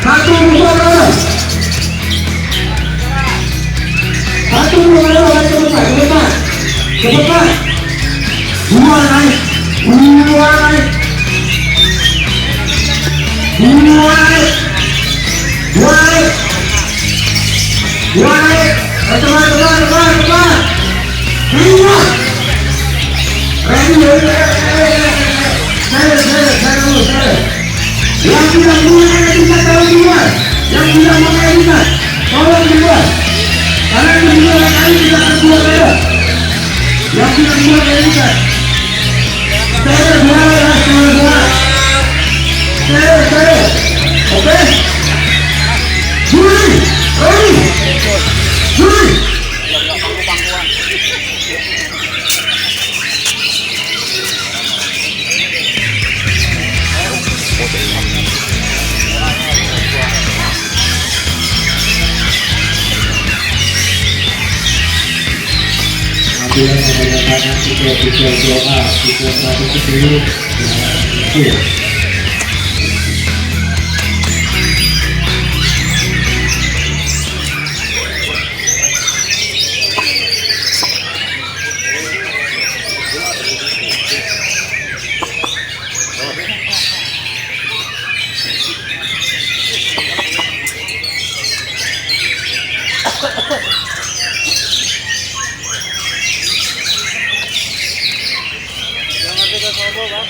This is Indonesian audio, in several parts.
Satu dua terus. Satu dua terus. Cepat. Dua naik. Dua naik. Dua naik. Dua naik. Dua naik. Cepat. Tiga. Ready. Saya. Yang tidak mulai dikat tolong dibuat. Yang tidak mulai dikat tolong dibuat. Karena yang dibuat kali tidak akan keluar saya. Yang tidak mulai dikat. Saya dua. Saya. Oke. Juli. Ambil tangan kita doa kita 110 Jangan kita sobo, Bang.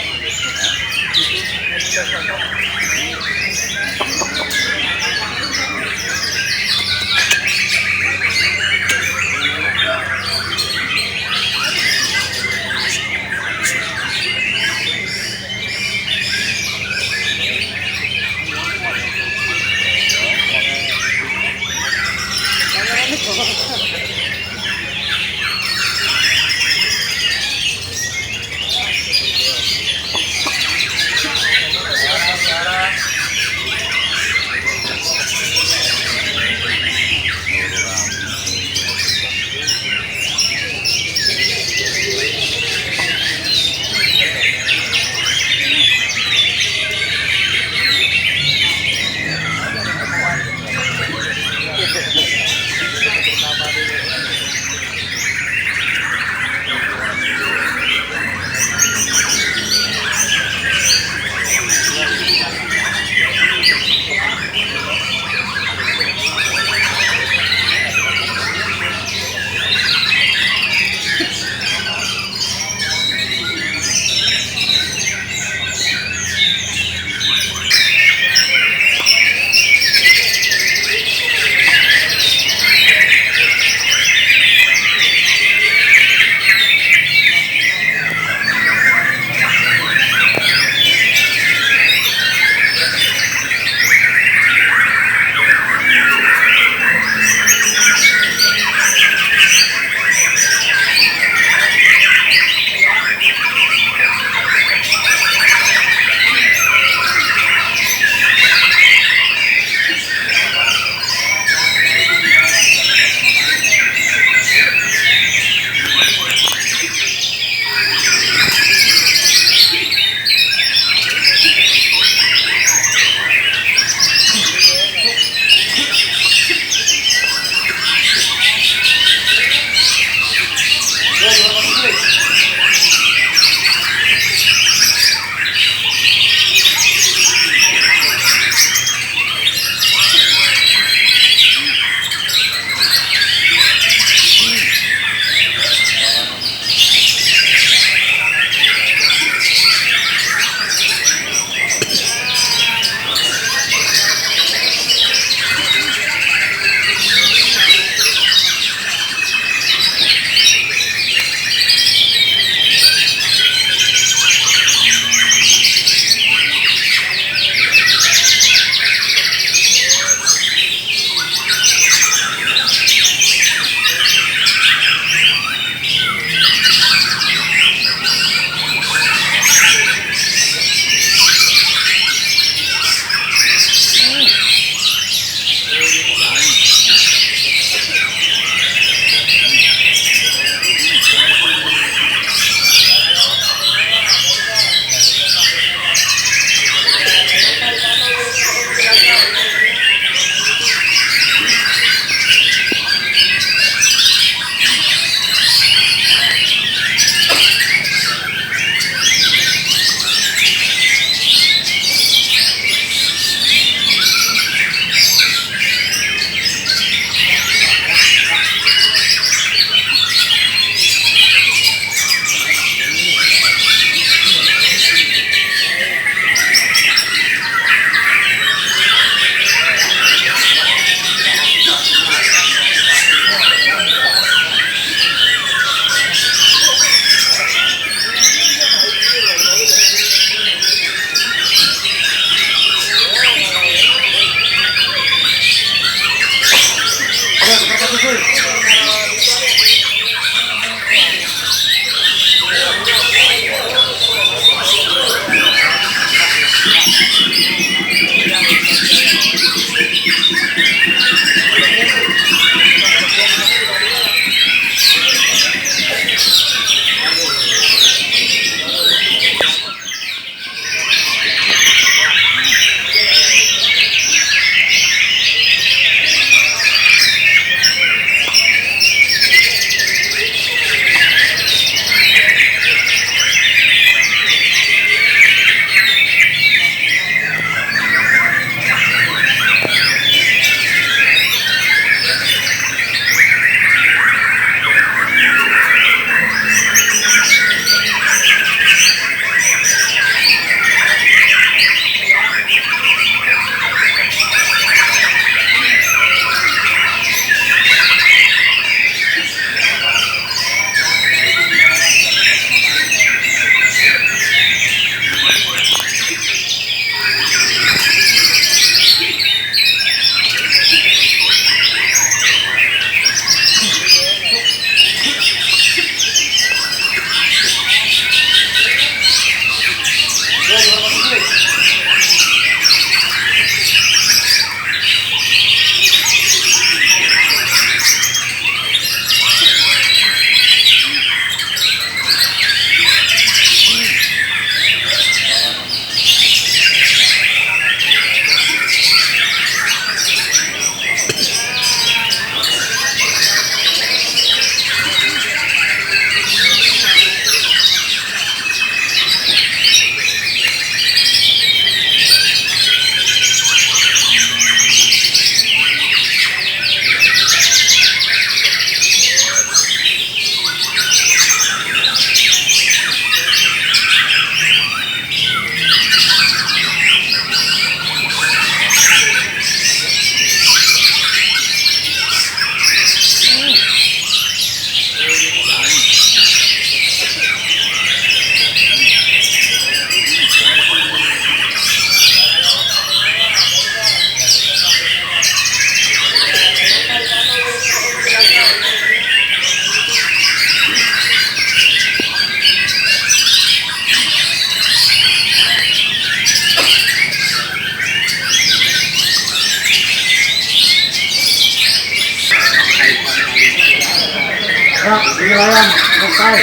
Ya, penilaian selesai.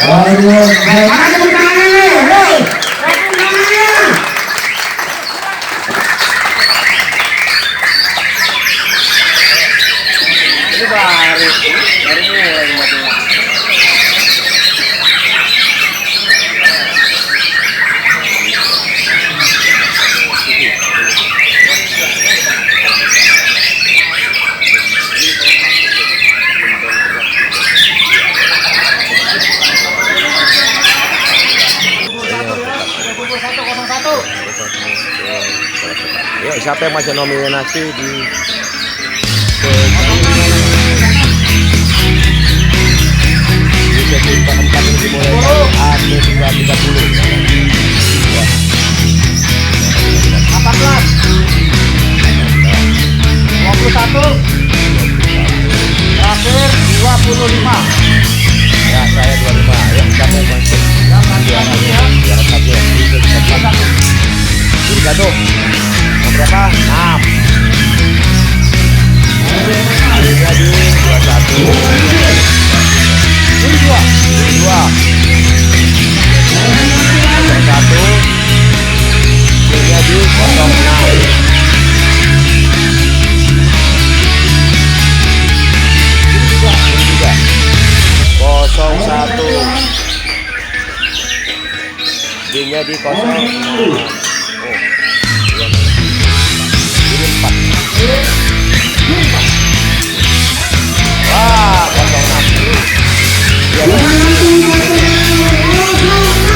Aduh, mana tepuk tangannya? Hei, tepuk tangannya. Ini baru mulai mati. Yuk, siapa yang masih nominasi di sesi keempat ini dimulai AC 330. 18 21 terakhir 25. Ya, saya 25. Yuk, siapa yang masuk? Juara satu ya. Jadi satu. Yang berapa? 6. Jadi 21. Ini 2. 2. 1. Jadi 06. Juga 01. D-nya di 06. Oh, ini 4. Wah, 06.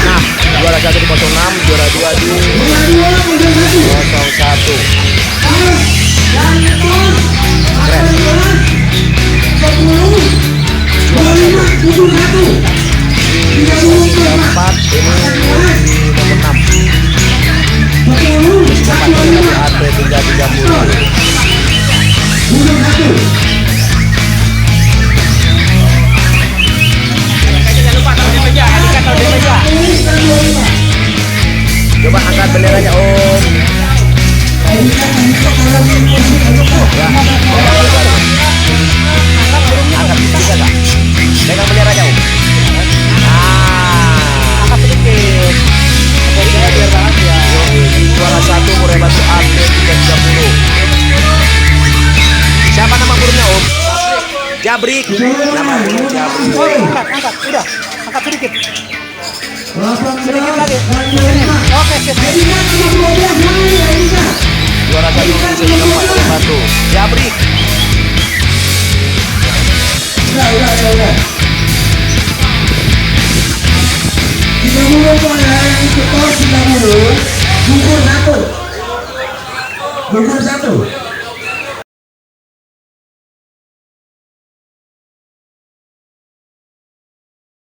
Nah, juara 1 di 06, juara 2 di 01. Keren. Keempat ini nomor 6. Tempatnya di AP 330. Coba angkat benderanya Om. Ya, angkat bisa nggak? Pegang benderanya Om. Angkat sedikit. Biar banget ya. Juara 1 Murai Batu AP 330. Siapa nama gurunya Om? Jabrik. Nama gurunya Jabrik. Angkat, udah. Angkat sedikit. Sedikit lagi. Oke, sip. Juara 1 sesi keempat Murai Batu. Jabrik. Udah. 30 poin yang ikut 30. Gugur 1.